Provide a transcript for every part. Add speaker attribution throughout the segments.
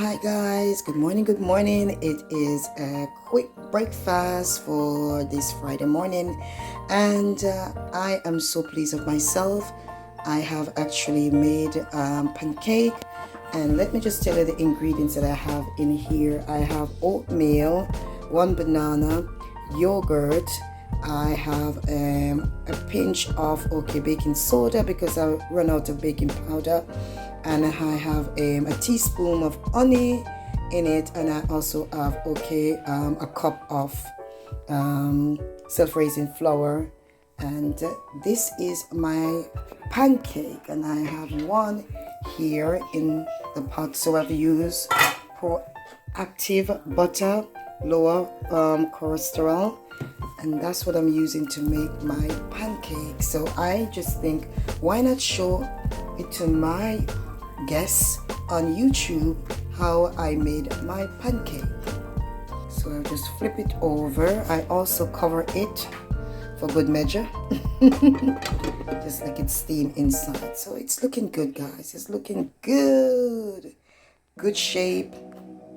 Speaker 1: Hi guys, good morning, good morning. It is a quick breakfast for this Friday morning, and I am so pleased with myself. I have actually made pancake, and let me just tell you the ingredients that I have in here. I have oatmeal, one banana, yogurt. I have a pinch of baking soda because I run out of baking powder, and I have a teaspoon of honey in it, and I also have a cup of self-raising flour, and this is my pancake, and I have one here in the pot. So I've used active butter, lower cholesterol, and that's what I'm using to make my pancake. So I just think, why not show it to my guests on YouTube how I made my pancake. So I'll just flip it over. I also cover it for good measure just like it's steam inside. So it's looking good, guys. It's looking good shape.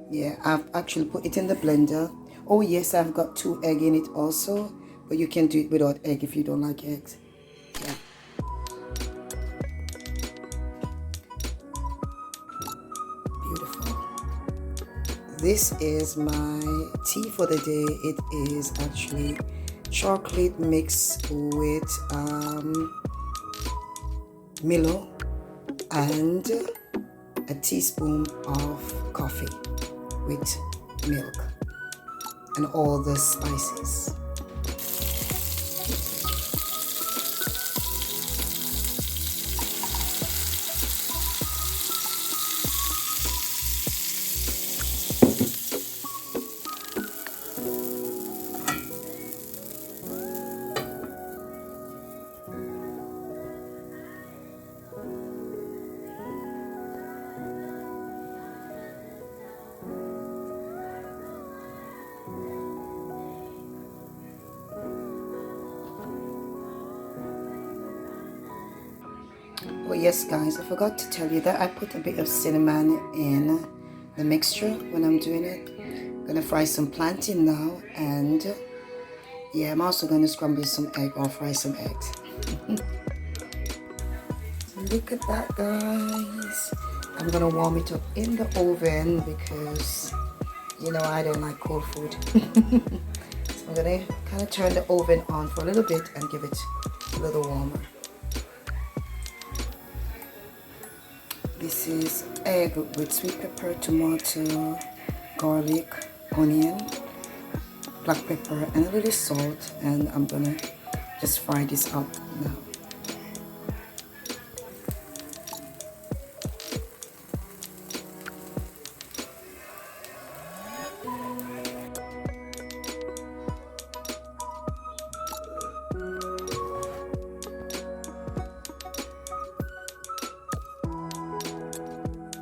Speaker 1: Yeah, I've actually put it in the blender. Oh yes, I've got 2 eggs in it also, but you can do it without egg if you don't like eggs. Yeah. Beautiful. This is my tea for the day. It is actually chocolate mixed with Milo and a teaspoon of coffee with milk and all the spices. Oh yes guys, I forgot to tell you that I put a bit of cinnamon in the mixture when I'm doing it. I'm gonna fry some plantain now, and yeah, I'm also gonna scramble some egg or fry some eggs. So look at that, guys. I'm gonna warm it up in the oven because you know I don't like cold food. So I'm gonna kind of turn the oven on for a little bit and give it a little warmer. This is egg with sweet pepper, tomato, garlic, onion, black pepper, and a little salt, and I'm gonna just fry this up now.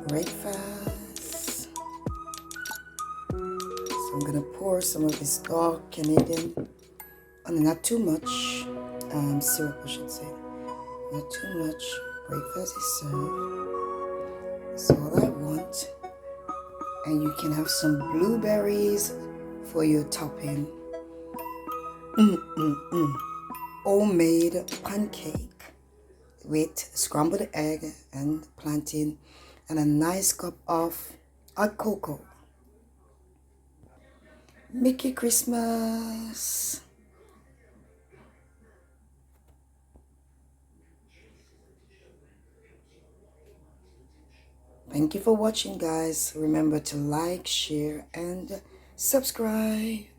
Speaker 1: Breakfast. So I'm gonna pour some of this dark Canadian, and not too much syrup, I should say. Not too much. Breakfast is served. That's all I want. And you can have some blueberries for your topping. Homemade pancake with scrambled egg and plantain and a nice cup of hot cocoa. Merry Christmas! Thank you for watching, guys. Remember to like, share, and subscribe.